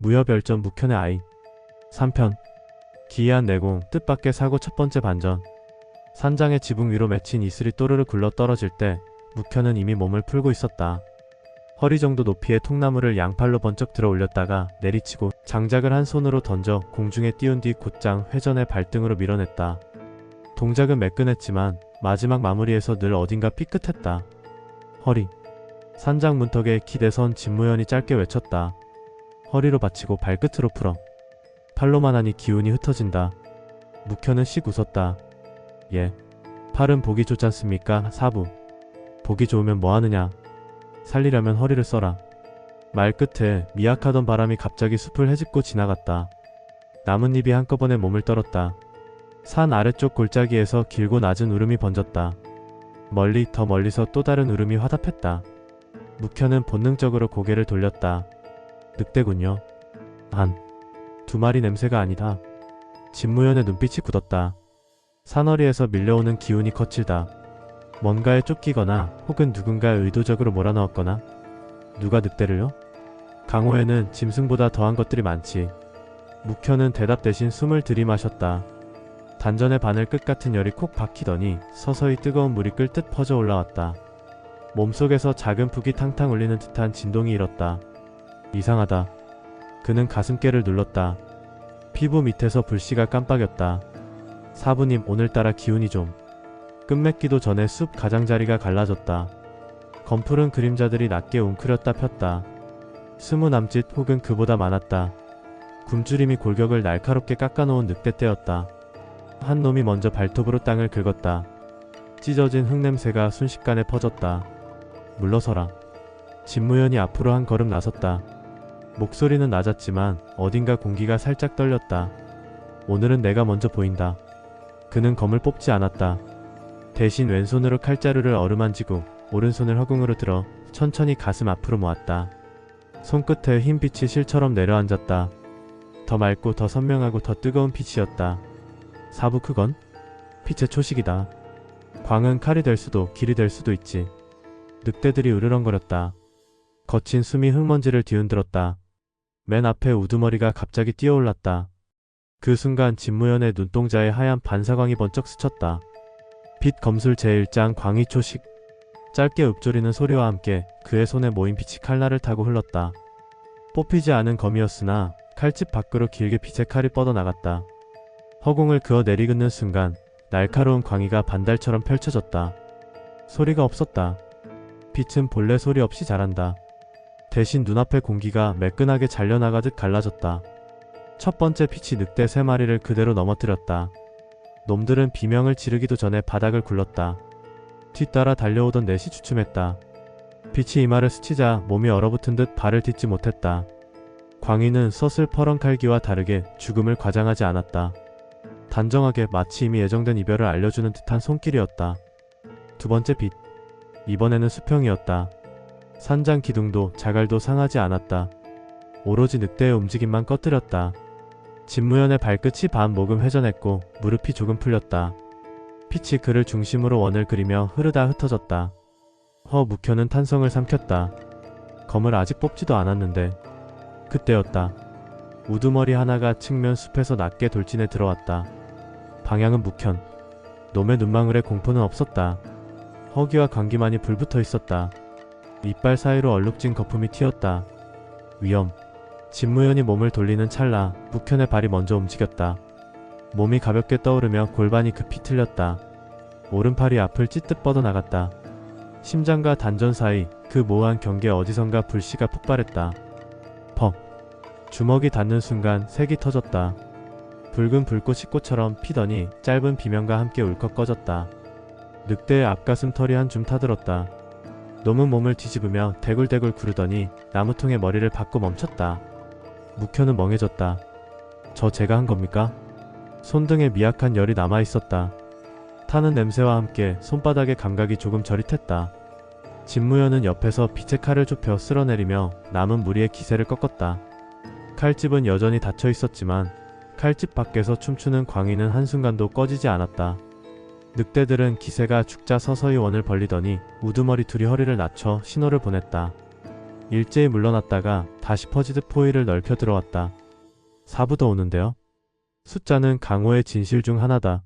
무여별전 묵현의 아이 3편 기이한 내공 뜻밖의 사고 첫 번째 반전. 산장의 지붕 위로 맺힌 이슬이 또르르 굴러 떨어질 때 묵현은 이미 몸을 풀고 있었다. 허리 정도 높이의 통나무를 양팔로 번쩍 들어 올렸다가 내리치고 장작을 한 손으로 던져 공중에 띄운 뒤 곧장 회전해 발등으로 밀어냈다. 동작은 매끈했지만 마지막 마무리에서 늘 어딘가 삐끗했다. 허리. 산장 문턱에 기대선 진무현이 짧게 외쳤다. 허리로 받치고 발끝으로 풀어. 팔로만 하니 기운이 흩어진다. 묵현은 씩 웃었다. 예. 팔은 보기 좋지 않습니까? 사부. 보기 좋으면 뭐하느냐. 살리려면 허리를 써라. 말끝에 미약하던 바람이 갑자기 숲을 헤집고 지나갔다. 나뭇잎이 한꺼번에 몸을 떨었다. 산 아래쪽 골짜기에서 길고 낮은 울음이 번졌다. 멀리 더 멀리서 또 다른 울음이 화답했다. 묵현은 본능적으로 고개를 돌렸다. 늑대군요. 두 마리 냄새가 아니다. 진무현의 눈빛이 굳었다. 산허리에서 밀려오는 기운이 거칠다. 뭔가에 쫓기거나 혹은 누군가에 의도적으로 몰아넣었거나. 누가 늑대를요? 강호에는 짐승보다 더한 것들이 많지. 묵현은 대답 대신 숨을 들이마셨다. 단전의 바늘 끝 같은 열이 콕 박히더니 서서히 뜨거운 물이 끓듯 퍼져 올라왔다. 몸속에서 작은 푹이 탕탕 울리는 듯한 진동이 일었다. 이상하다. 그는 가슴께를 눌렀다. 피부 밑에서 불씨가 깜빡였다. 사부님, 오늘따라 기운이 좀. 끝맺기도 전에 숲 가장자리가 갈라졌다. 검푸른 그림자들이 낮게 웅크렸다 폈다. 20 남짓 혹은 그보다 많았다. 굶주림이 골격을 날카롭게 깎아놓은 늑대떼였다. 한 놈이 먼저 발톱으로 땅을 긁었다. 찢어진 흙냄새가 순식간에 퍼졌다. 물러서라. 진무현이 앞으로 한 걸음 나섰다. 목소리는 낮았지만 어딘가 공기가 살짝 떨렸다. 오늘은 내가 먼저 보인다. 그는 검을 뽑지 않았다. 대신 왼손으로 칼자루를 어루만지고 오른손을 허공으로 들어 천천히 가슴 앞으로 모았다. 손끝에 흰 빛이 실처럼 내려앉았다. 더 맑고 더 선명하고 더 뜨거운 빛이었다. 사부, 그건? 빛의 초식이다. 광은 칼이 될 수도 길이 될 수도 있지. 늑대들이 으르렁거렸다. 거친 숨이 흙먼지를 뒤흔들었다. 맨 앞에 우두머리가 갑자기 뛰어올랐다. 그 순간 진무현의 눈동자에 하얀 반사광이 번쩍 스쳤다. 빛 검술 제1장 광희 초식. 짧게 읊조리는 소리와 함께 그의 손에 모인 빛이 칼날을 타고 흘렀다. 뽑히지 않은 검이었으나 칼집 밖으로 길게 빛의 칼이 뻗어나갔다. 허공을 그어 내리긋는 순간 날카로운 광희가 반달처럼 펼쳐졌다. 소리가 없었다. 빛은 본래 소리 없이 자란다. 대신 눈앞의 공기가 매끈하게 잘려나가듯 갈라졌다. 첫 번째 빛이 늑대 3마리를 그대로 넘어뜨렸다. 놈들은 비명을 지르기도 전에 바닥을 굴렀다. 뒤따라 달려오던 넷이 주춤했다. 빛이 이마를 스치자 몸이 얼어붙은 듯 발을 딛지 못했다. 광희는 서슬퍼런 칼기와 다르게 죽음을 과장하지 않았다. 단정하게 마치 이미 예정된 이별을 알려주는 듯한 손길이었다. 두 번째 빛. 이번에는 수평이었다. 산장 기둥도 자갈도 상하지 않았다. 오로지 늑대의 움직임만 꺼뜨렸다. 진무현의 발끝이 반 모금 회전했고 무릎이 조금 풀렸다. 빛이 그를 중심으로 원을 그리며 흐르다 흩어졌다. 묵현은 탄성을 삼켰다. 검을 아직 뽑지도 않았는데. 그때였다. 우두머리 하나가 측면 숲에서 낮게 돌진해 들어왔다. 방향은 묵현. 놈의 눈망울에 공포는 없었다. 허기와 감기만이 불붙어 있었다. 이빨 사이로 얼룩진 거품이 튀었다. 위험. 진무현이 몸을 돌리는 찰나 묵현의 발이 먼저 움직였다. 몸이 가볍게 떠오르며 골반이 급히 틀렸다. 오른팔이 앞을 찢듯 뻗어나갔다. 심장과 단전 사이 그 모호한 경계 어디선가 불씨가 폭발했다. 퍽. 주먹이 닿는 순간 색이 터졌다. 붉은 불꽃이 꽃처럼 피더니 짧은 비명과 함께 울컥 꺼졌다. 늑대의 앞가슴 털이 한 줌 타들었다. 놈은 몸을 뒤집으며 대굴대굴 구르더니 나무통에 머리를 박고 멈췄다. 묵현은 멍해졌다. 저 제가 한 겁니까? 손등에 미약한 열이 남아있었다. 타는 냄새와 함께 손바닥의 감각이 조금 저릿했다. 진무현은 옆에서 빛의 칼을 좁혀 쓸어내리며 남은 무리의 기세를 꺾었다. 칼집은 여전히 닫혀 있었지만 칼집 밖에서 춤추는 광희는 한순간도 꺼지지 않았다. 늑대들은 기세가 죽자 서서히 원을 벌리더니 우두머리 둘이 허리를 낮춰 신호를 보냈다. 일제히 물러났다가 다시 퍼지듯 포위를 넓혀 들어왔다. 사부 더 오는데요. 숫자는 강호의 진실 중 하나다.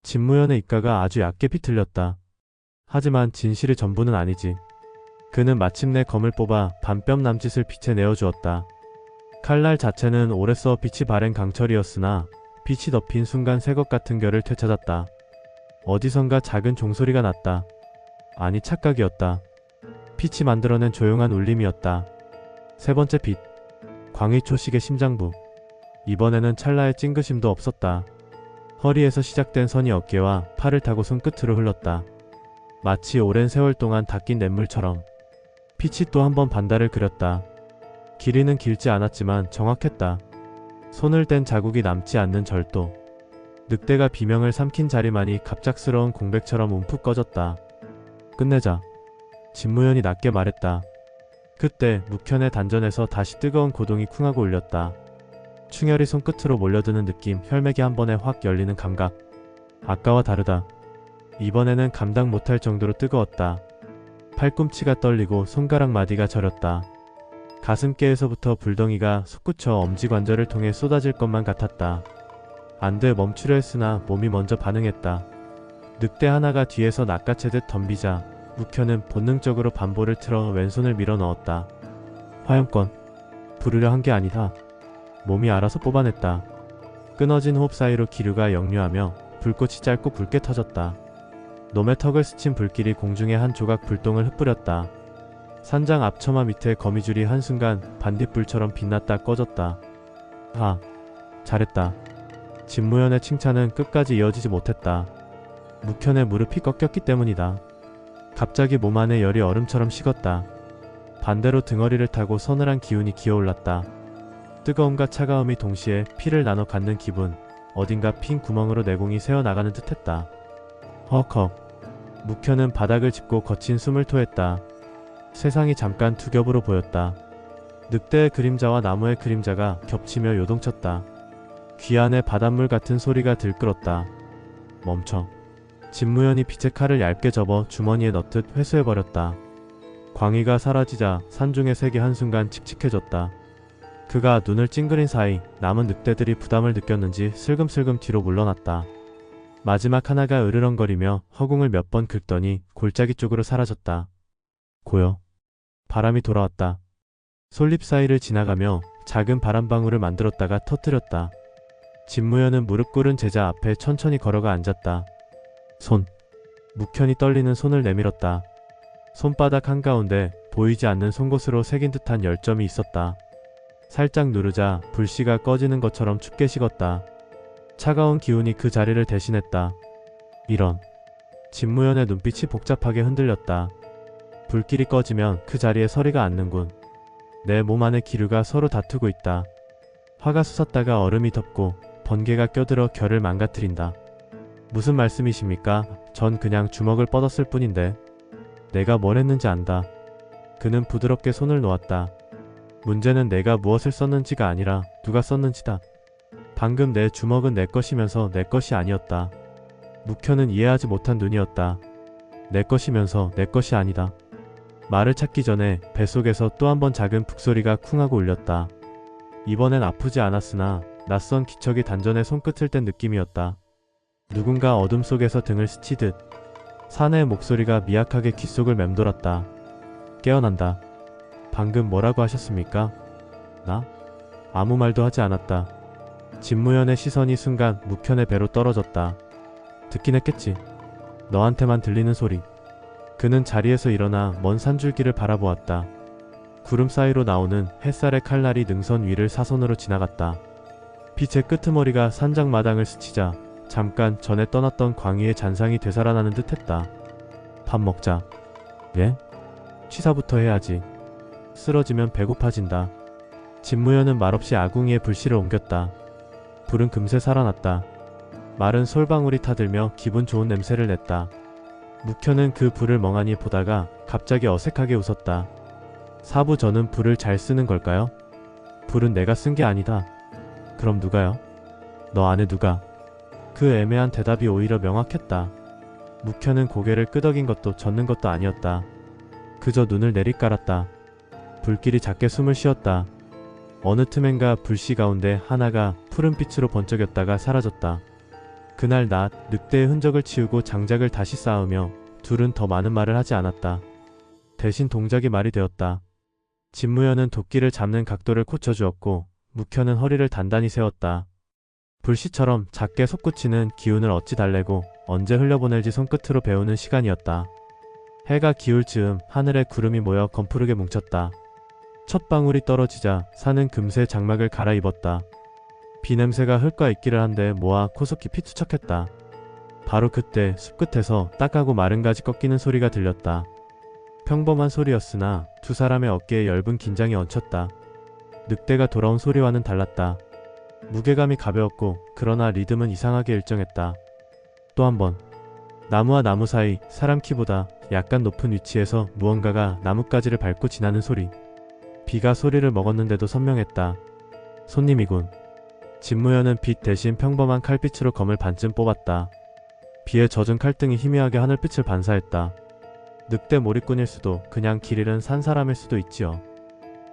진무현의 입가가 아주 얕게 비틀렸다. 하지만 진실이 전부는 아니지. 그는 마침내 검을 뽑아 반뼘 남짓을 빛에 내어주었다. 칼날 자체는 오래 써 빛이 바랜 강철이었으나 빛이 덮인 순간 새것 같은 결을 되찾았다. 어디선가 작은 종소리가 났다. 아니 착각이었다. 빛이 만들어낸 조용한 울림이었다. 세 번째 빛. 광의초식의 심장부. 이번에는 찰나의 찡그심도 없었다. 허리에서 시작된 선이 어깨와 팔을 타고 손끝으로 흘렀다. 마치 오랜 세월 동안 닦인 냇물처럼. 빛이 또 한 번 반달을 그렸다. 길이는 길지 않았지만 정확했다. 손을 댄 자국이 남지 않는 절도. 늑대가 비명을 삼킨 자리만이 갑작스러운 공백처럼 움푹 꺼졌다. 끝내자. 진무현이 낮게 말했다. 그때 묵현의 단전에서 다시 뜨거운 고동이 쿵하고 울렸다. 충혈이 손끝으로 몰려드는 느낌, 혈맥이 한 번에 확 열리는 감각. 아까와 다르다. 이번에는 감당 못할 정도로 뜨거웠다. 팔꿈치가 떨리고 손가락 마디가 저렸다. 가슴께에서부터 불덩이가 솟구쳐 엄지관절을 통해 쏟아질 것만 같았다. 안돼 멈추려 했으나 몸이 먼저 반응했다. 늑대 하나가 뒤에서 낚아채듯 덤비자 묵현은 본능적으로 반보를 틀어 왼손을 밀어 넣었다. 화염권. 부르려 한 게 아니다. 몸이 알아서 뽑아냈다. 끊어진 호흡 사이로 기류가 역류하며 불꽃이 짧고 붉게 터졌다. 놈의 턱을 스친 불길이 공중에 한 조각 불똥을 흩뿌렸다. 산장 앞처마 밑에 거미줄이 한순간 반딧불처럼 빛났다 꺼졌다. 아, 잘했다. 진무현의 칭찬은 끝까지 이어지지 못했다. 묵현의 무릎이 꺾였기 때문이다. 갑자기 몸 안에 열이 얼음처럼 식었다. 반대로 등허리를 타고 서늘한 기운이 기어올랐다. 뜨거움과 차가움이 동시에 피를 나눠 갖는 기분. 어딘가 핀 구멍으로 내공이 새어나가는 듯했다. 헉헉. 묵현은 바닥을 짚고 거친 숨을 토했다. 세상이 잠깐 두 겹으로 보였다. 늑대의 그림자와 나무의 그림자가 겹치며 요동쳤다. 귀 안에 바닷물 같은 소리가 들끓었다. 멈춰. 진무현이 빛의 칼을 얇게 접어 주머니에 넣듯 회수해버렸다. 광희가 사라지자 산중의 색이 한순간 칙칙해졌다. 그가 눈을 찡그린 사이 남은 늑대들이 부담을 느꼈는지 슬금슬금 뒤로 물러났다. 마지막 하나가 으르렁거리며 허공을 몇 번 긁더니 골짜기 쪽으로 사라졌다. 고요. 바람이 돌아왔다. 솔잎 사이를 지나가며 작은 바람방울을 만들었다가 터뜨렸다. 진무현은 무릎 꿇은 제자 앞에 천천히 걸어가 앉았다. 손. 묵현이 떨리는 손을 내밀었다. 손바닥 한가운데 보이지 않는 송곳으로 새긴 듯한 열점이 있었다. 살짝 누르자 불씨가 꺼지는 것처럼 춥게 식었다. 차가운 기운이 그 자리를 대신했다. 이런. 진무현의 눈빛이 복잡하게 흔들렸다. 불길이 꺼지면 그 자리에 서리가 앉는군. 내 몸 안의 기류가 서로 다투고 있다. 화가 솟았다가 얼음이 덮고 번개가 껴들어 결을 망가뜨린다. 무슨 말씀이십니까? 전 그냥 주먹을 뻗었을 뿐인데. 내가 뭘 했는지 안다. 그는 부드럽게 손을 놓았다. 문제는 내가 무엇을 썼는지가 아니라 누가 썼는지다. 방금 내 주먹은 내 것이면서 내 것이 아니었다. 묵현은 이해하지 못한 눈이었다. 내 것이면서 내 것이 아니다. 말을 찾기 전에 뱃속에서 또 한 번 작은 북소리가 쿵하고 울렸다. 이번엔 아프지 않았으나 낯선 기척이 단전에 손끝을 뗀 느낌이었다. 누군가 어둠 속에서 등을 스치듯 사내의 목소리가 미약하게 귓속을 맴돌았다. 깨어난다. 방금 뭐라고 하셨습니까? 나? 아무 말도 하지 않았다. 진무현의 시선이 순간 묵현의 배로 떨어졌다. 듣긴 했겠지. 너한테만 들리는 소리. 그는 자리에서 일어나 먼 산줄기를 바라보았다. 구름 사이로 나오는 햇살의 칼날이 능선 위를 사선으로 지나갔다. 빛의 끄트머리가 산장마당을 스치자 잠깐 전에 떠났던 광희의 잔상이 되살아나는 듯했다. 밥 먹자. 예? 취사부터 해야지. 쓰러지면 배고파진다. 진무현은 말없이 아궁이에 불씨를 옮겼다. 불은 금세 살아났다. 마른 솔방울이 타들며 기분 좋은 냄새를 냈다. 묵현은 그 불을 멍하니 보다가 갑자기 어색하게 웃었다. 사부 저는 불을 잘 쓰는 걸까요? 불은 내가 쓴 게 아니다. 그럼 누가요? 너 안에 누가? 그 애매한 대답이 오히려 명확했다. 묵현은 고개를 끄덕인 것도 젓는 것도 아니었다. 그저 눈을 내리깔았다. 불길이 작게 숨을 쉬었다. 어느 틈엔가 불씨 가운데 하나가 푸른빛으로 번쩍였다가 사라졌다. 그날 낮 늑대의 흔적을 치우고 장작을 다시 쌓으며 둘은 더 많은 말을 하지 않았다. 대신 동작이 말이 되었다. 진무현은 도끼를 잡는 각도를 고쳐주었고 묵현은 허리를 단단히 세웠다. 불씨처럼 작게 솟구치는 기운을 어찌 달래고 언제 흘려보낼지 손끝으로 배우는 시간이었다. 해가 기울 즈음 하늘에 구름이 모여 검푸르게 뭉쳤다. 첫 방울이 떨어지자 산은 금세 장막을 갈아입었다. 비냄새가 흙과 이끼를 한데 모아 코속 깊이 투척했다. 바로 그때 숲끝에서 딱하고 마른 가지 꺾이는 소리가 들렸다. 평범한 소리였으나 두 사람의 어깨에 엷은 긴장이 얹혔다. 늑대가 돌아온 소리와는 달랐다. 무게감이 가벼웠고 그러나 리듬은 이상하게 일정했다. 또 한 번 나무와 나무 사이 사람 키보다 약간 높은 위치에서 무언가가 나뭇가지를 밟고 지나는 소리. 비가 소리를 먹었는데도 선명했다. 손님이군. 진무현은 빛 대신 평범한 칼빛으로 검을 반쯤 뽑았다. 비에 젖은 칼등이 희미하게 하늘빛을 반사했다. 늑대 몰입꾼일 수도 그냥 길 잃은 산 사람일 수도 있지요.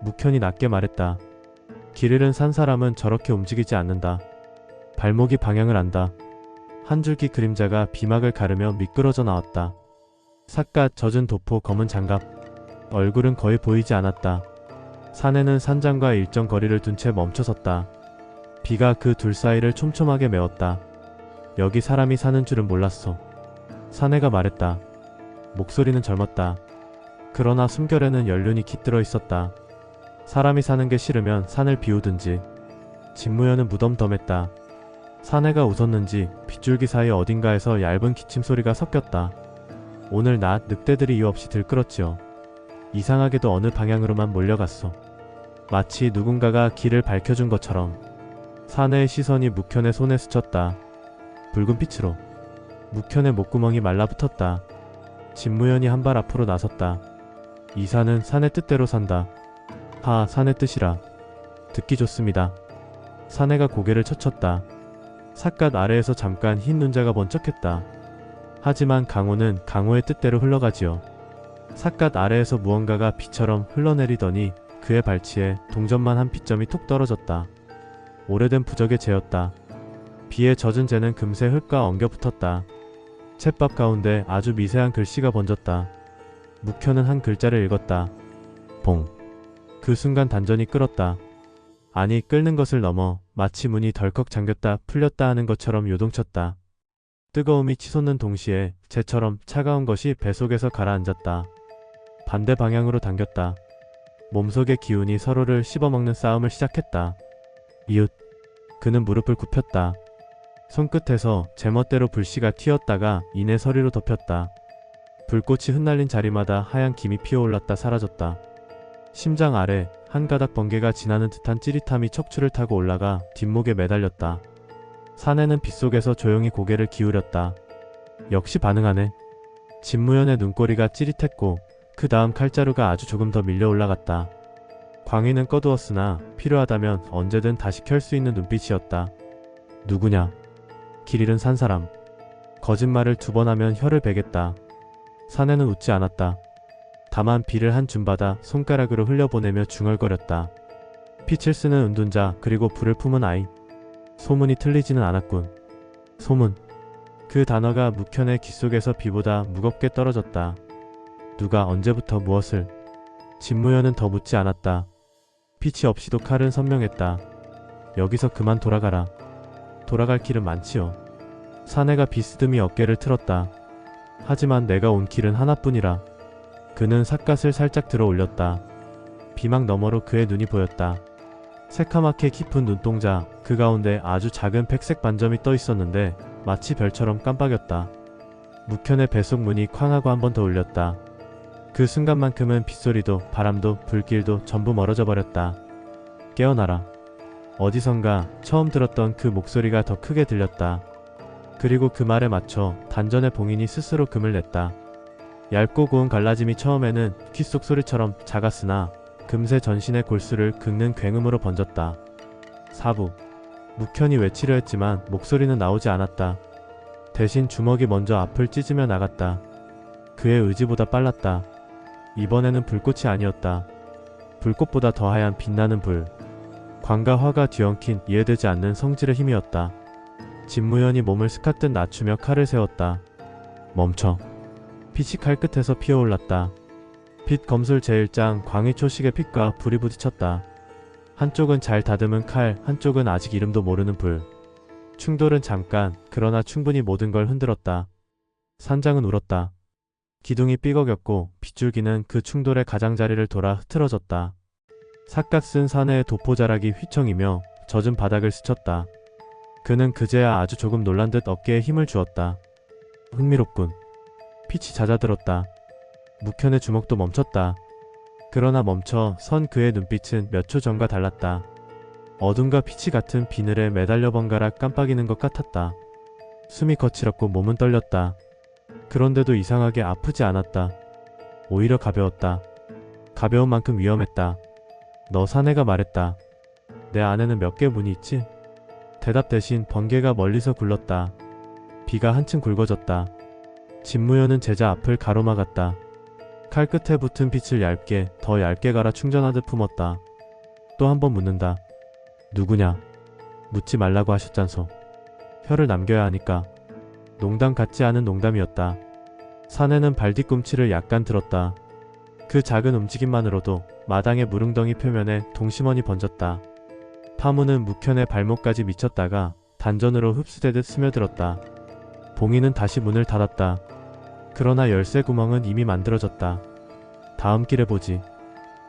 묵현이 낮게 말했다. 길 잃은 산 사람은 저렇게 움직이지 않는다. 발목이 방향을 안다. 한 줄기 그림자가 비막을 가르며 미끄러져 나왔다. 삿갓 젖은 도포 검은 장갑. 얼굴은 거의 보이지 않았다. 산에는 산장과 일정 거리를 둔 채 멈춰섰다. 비가 그 둘 사이를 촘촘하게 메웠다. 여기 사람이 사는 줄은 몰랐어. 사내가 말했다. 목소리는 젊었다. 그러나 숨결에는 연륜이 깃들어 있었다. 사람이 사는 게 싫으면 산을 비우든지. 진무현은 무덤덤했다. 사내가 웃었는지 빗줄기 사이 어딘가에서 얇은 기침 소리가 섞였다. 오늘 낮 늑대들이 이유 없이 들끓었지요. 이상하게도 어느 방향으로만 몰려갔어. 마치 누군가가 길을 밝혀준 것처럼. 사내의 시선이 묵현의 손에 스쳤다. 붉은 빛으로. 묵현의 목구멍이 말라붙었다. 진무현이 한 발 앞으로 나섰다. 이 산은 산의 뜻대로 산다. 하, 산의 뜻이라. 듣기 좋습니다. 사내가 고개를 쳤쳤다. 삿갓 아래에서 잠깐 흰 눈자가 번쩍했다. 하지만 강호는 강호의 뜻대로 흘러가지요. 삿갓 아래에서 무언가가 비처럼 흘러내리더니 그의 발치에 동전만 한 빗점이 툭 떨어졌다. 오래된 부적의 재였다. 비에 젖은 재는 금세 흙과 엉겨 붙었다. 챗밥 가운데 아주 미세한 글씨가 번졌다. 묵현은 한 글자를 읽었다. 봉. 그 순간 단전이 끓었다. 아니, 끓는 것을 넘어 마치 문이 덜컥 잠겼다 풀렸다 하는 것처럼 요동쳤다. 뜨거움이 치솟는 동시에 재처럼 차가운 것이 뱃속에서 가라앉았다. 반대 방향으로 당겼다. 몸속의 기운이 서로를 씹어먹는 싸움을 시작했다. 이웃. 그는 무릎을 굽혔다. 손끝에서 제멋대로 불씨가 튀었다가 이내 서리로 덮였다. 불꽃이 흩날린 자리마다 하얀 김이 피어올랐다 사라졌다. 심장 아래 한 가닥 번개가 지나는 듯한 찌릿함이 척추를 타고 올라가 뒷목에 매달렸다. 사내는 빗속에서 조용히 고개를 기울였다. 역시 반응하네. 진무현의 눈꼬리가 찌릿했고 그 다음 칼자루가 아주 조금 더 밀려 올라갔다. 광희는 꺼두었으나 필요하다면 언제든 다시 켤 수 있는 눈빛이었다. 누구냐? 길 잃은 산 사람. 거짓말을 두 번 하면 혀를 베겠다. 사내는 웃지 않았다. 다만 비를 한 줌 받아 손가락으로 흘려보내며 중얼거렸다. 빛을 쓰는 은둔자 그리고 불을 품은 아이. 소문이 틀리지는 않았군. 소문. 그 단어가 묵현의 귓속에서 비보다 무겁게 떨어졌다. 누가 언제부터 무엇을. 진무현은 더 묻지 않았다. 빛이 없이도 칼은 선명했다. 여기서 그만 돌아가라. 돌아갈 길은 많지요. 사내가 비스듬히 어깨를 틀었다. 하지만 내가 온 길은 하나뿐이라. 그는 삿갓을 살짝 들어 올렸다. 비막 너머로 그의 눈이 보였다. 새카맣게 깊은 눈동자, 그 가운데 아주 작은 백색 반점이 떠 있었는데 마치 별처럼 깜빡였다. 묵현의 뱃속 문이 쾅 하고 한 번 더 울렸다. 그 순간만큼은 빗소리도 바람도 불길도 전부 멀어져 버렸다. 깨어나라. 어디선가 처음 들었던 그 목소리가 더 크게 들렸다. 그리고 그 말에 맞춰 단전의 봉인이 스스로 금을 냈다. 얇고 고운 갈라짐이 처음에는 귓속 소리처럼 작았으나 금세 전신의 골수를 긁는 굉음으로 번졌다. 사부. 묵현이 외치려 했지만 목소리는 나오지 않았다. 대신 주먹이 먼저 앞을 찢으며 나갔다. 그의 의지보다 빨랐다. 이번에는 불꽃이 아니었다. 불꽃보다 더 하얀 빛나는 불. 광과 화가 뒤엉킨 이해되지 않는 성질의 힘이었다. 진무현이 몸을 스카듯 낮추며 칼을 세웠다. 멈춰. 빛이 칼 끝에서 피어올랐다. 빛 검술 제1장 광희 초식의 빛과 불이 부딪혔다. 한쪽은 잘 다듬은 칼, 한쪽은 아직 이름도 모르는 불. 충돌은 잠깐, 그러나 충분히 모든 걸 흔들었다. 산장은 울었다. 기둥이 삐걱였고 빗줄기는 그 충돌의 가장자리를 돌아 흐트러졌다. 삿갓 쓴 사내의 도포자락이 휘청이며 젖은 바닥을 스쳤다. 그는 그제야 아주 조금 놀란 듯 어깨에 힘을 주었다. 흥미롭군. 빛이 잦아들었다. 묵현의 주먹도 멈췄다. 그러나 멈춰 선 그의 눈빛은 몇 초 전과 달랐다. 어둠과 빛이 같은 비늘에 매달려 번갈아 깜빡이는 것 같았다. 숨이 거칠었고 몸은 떨렸다. 그런데도 이상하게 아프지 않았다. 오히려 가벼웠다. 가벼운 만큼 위험했다. 너 사내가 말했다. 내 안에는 몇 개 문이 있지? 대답 대신 번개가 멀리서 굴렀다. 비가 한층 굵어졌다. 진무현은 제자 앞을 가로막았다. 칼 끝에 붙은 빛을 얇게, 더 얇게 갈아 충전하듯 품었다. 또 한 번 묻는다. 누구냐? 묻지 말라고 하셨잖소. 혀를 남겨야 하니까. 농담 같지 않은 농담이었다. 사내는 발 뒤꿈치를 약간 들었다. 그 작은 움직임만으로도 마당의 무릉덩이 표면에 동심원이 번졌다. 파문은 묵현의 발목까지 미쳤다가 단전으로 흡수되듯 스며들었다. 봉인은 다시 문을 닫았다. 그러나 열쇠 구멍은 이미 만들어졌다. 다음 길에 보지.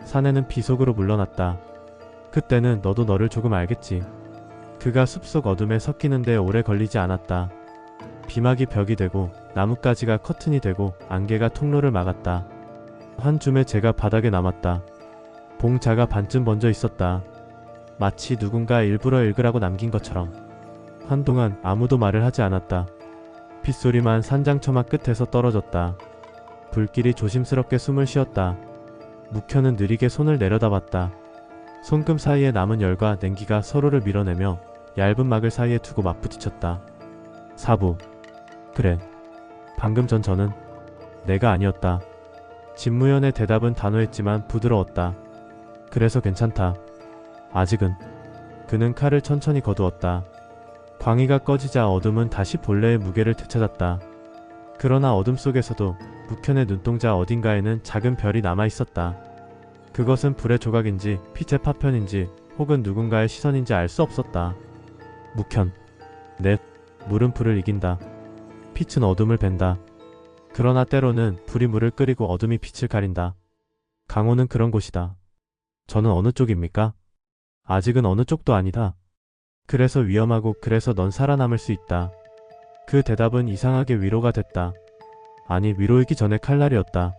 사내는 비 속으로 물러났다. 그때는 너도 너를 조금 알겠지. 그가 숲속 어둠에 섞이는데 오래 걸리지 않았다. 비막이 벽이 되고 나뭇가지가 커튼이 되고 안개가 통로를 막았다. 한 줌의 재가 바닥에 남았다. 봉자가 반쯤 번져 있었다. 마치 누군가 일부러 읽으라고 남긴 것처럼. 한동안 아무도 말을 하지 않았다. 빗소리만 산장처마 끝에서 떨어졌다. 불길이 조심스럽게 숨을 쉬었다. 묵현은 느리게 손을 내려다봤다. 손금 사이에 남은 열과 냉기가 서로를 밀어내며 얇은 막을 사이에 두고 맞부딪혔다. 사부. 그래. 방금 전 저는 내가 아니었다. 진무현의 대답은 단호했지만 부드러웠다. 그래서 괜찮다. 아직은. 그는 칼을 천천히 거두었다. 광희가 꺼지자 어둠은 다시 본래의 무게를 되찾았다. 그러나 어둠 속에서도 묵현의 눈동자 어딘가에는 작은 별이 남아있었다. 그것은 불의 조각인지 빛의 파편인지 혹은 누군가의 시선인지 알 수 없었다. 묵현. 넷. 물은 불을 이긴다. 빛은 어둠을 벤다. 그러나 때로는 불이 물을 끓이고 어둠이 빛을 가린다. 강호는 그런 곳이다. 저는 어느 쪽입니까? 아직은 어느 쪽도 아니다. 그래서 위험하고 그래서 넌 살아남을 수 있다. 그 대답은 이상하게 위로가 됐다. 아니, 위로이기 전에 칼날이었다.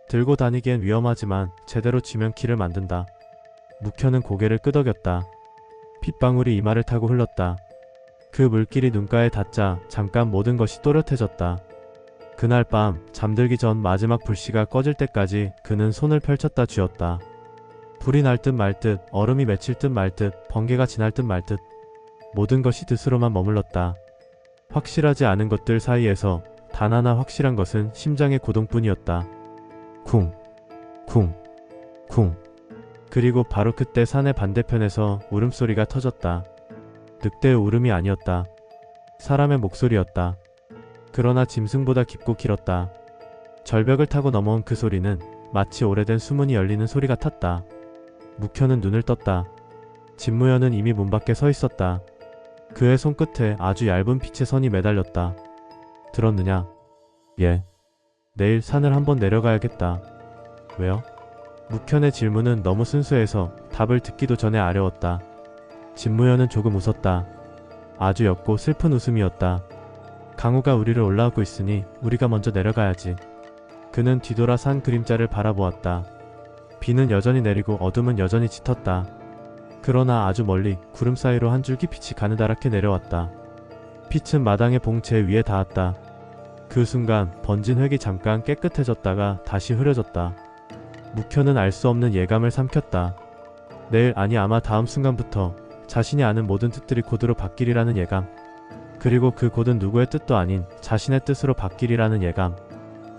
들고 다니기엔 위험하지만 제대로 쥐면 길을 만든다. 묵현은 고개를 끄덕였다. 핏방울이 이마를 타고 흘렀다. 그 물길이 눈가에 닿자 잠깐 모든 것이 또렷해졌다. 그날 밤 잠들기 전 마지막 불씨가 꺼질 때까지 그는 손을 펼쳤다 쥐었다. 불이 날 듯 말 듯, 얼음이 맺힐 듯 말 듯, 번개가 지날 듯 말 듯. 모든 것이 뜻으로만 머물렀다. 확실하지 않은 것들 사이에서 단 하나 확실한 것은 심장의 고동뿐이었다. 쿵, 쿵, 쿵. 그리고 바로 그때 산의 반대편에서 울음소리가 터졌다. 늑대의 울음이 아니었다. 사람의 목소리였다. 그러나 짐승보다 깊고 길었다. 절벽을 타고 넘어온 그 소리는 마치 오래된 수문이 열리는 소리 같았다. 묵현은 눈을 떴다. 진무현은 이미 문 밖에 서 있었다. 그의 손끝에 아주 얇은 빛의 선이 매달렸다. 들었느냐? 예. 내일 산을 한번 내려가야겠다. 왜요? 묵현의 질문은 너무 순수해서 답을 듣기도 전에 아려웠다. 진무현은 조금 웃었다. 아주 옅고 슬픈 웃음이었다. 강우가 우리를 올라오고 있으니 우리가 먼저 내려가야지. 그는 뒤돌아 산 그림자를 바라보았다. 비는 여전히 내리고 어둠은 여전히 짙었다. 그러나 아주 멀리 구름 사이로 한 줄기 빛이 가느다랗게 내려왔다. 빛은 마당의 봉체 위에 닿았다. 그 순간 번진 획이 잠깐 깨끗해졌다가 다시 흐려졌다. 묵현은 알 수 없는 예감을 삼켰다. 내일, 아니 아마 다음 순간부터 자신이 아는 모든 뜻들이 곧으로 바뀌리라는 예감. 그리고 그 곧은 누구의 뜻도 아닌 자신의 뜻으로 바뀌리라는 예감.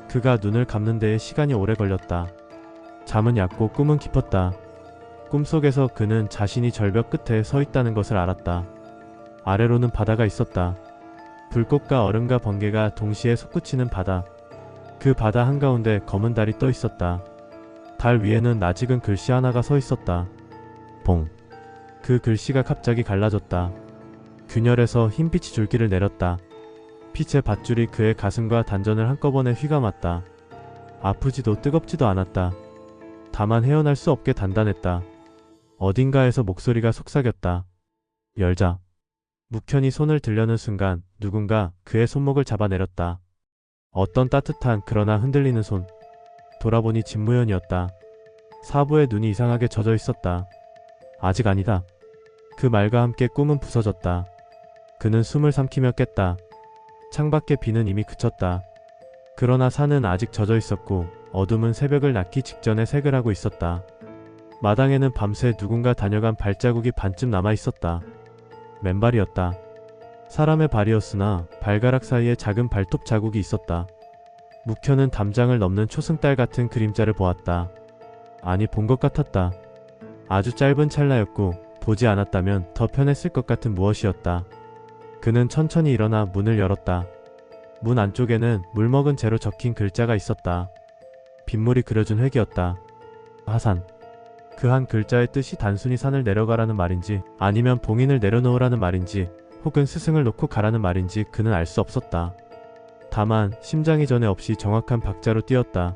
그가 눈을 감는 데에 시간이 오래 걸렸다. 잠은 얕고 꿈은 깊었다. 꿈속에서 그는 자신이 절벽 끝에 서 있다는 것을 알았다. 아래로는 바다가 있었다. 불꽃과 얼음과 번개가 동시에 솟구치는 바다. 그 바다 한가운데 검은 달이 떠 있었다. 달 위에는 낯익은 글씨 하나가 서 있었다. 봉. 그 글씨가 갑자기 갈라졌다. 균열에서 흰빛이 줄기를 내렸다. 빛의 밧줄이 그의 가슴과 단전을 한꺼번에 휘감았다. 아프지도 뜨겁지도 않았다. 다만 헤어날 수 없게 단단했다. 어딘가에서 목소리가 속삭였다. 열자. 묵현이 손을 들려는 순간 누군가 그의 손목을 잡아내렸다. 어떤 따뜻한 그러나 흔들리는 손. 돌아보니 진무현이었다. 사부의 눈이 이상하게 젖어 있었다. 아직 아니다. 그 말과 함께 꿈은 부서졌다. 그는 숨을 삼키며 깼다. 창밖에 비는 이미 그쳤다. 그러나 산은 아직 젖어 있었고 어둠은 새벽을 낳기 직전에 색을 하고 있었다. 마당에는 밤새 누군가 다녀간 발자국이 반쯤 남아 있었다. 맨발이었다. 사람의 발이었으나 발가락 사이에 작은 발톱 자국이 있었다. 묵현은 담장을 넘는 초승달 같은 그림자를 보았다. 아니, 본 것 같았다. 아주 짧은 찰나였고 보지 않았다면 더 편했을 것 같은 무엇이었다. 그는 천천히 일어나 문을 열었다. 문 안쪽에는 물먹은 재로 적힌 글자가 있었다. 빗물이 그려준 획이었다. 하산. 그 한 글자의 뜻이 단순히 산을 내려가라는 말인지 아니면 봉인을 내려놓으라는 말인지 혹은 스승을 놓고 가라는 말인지 그는 알 수 없었다. 다만 심장이 전에 없이 정확한 박자로 뛰었다.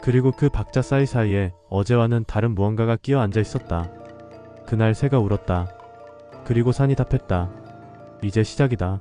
그리고 그 박자 사이사이에 어제와는 다른 무언가가 끼어 앉아 있었다. 그날 새가 울었다. 그리고 산이 답했다. 이제 시작이다.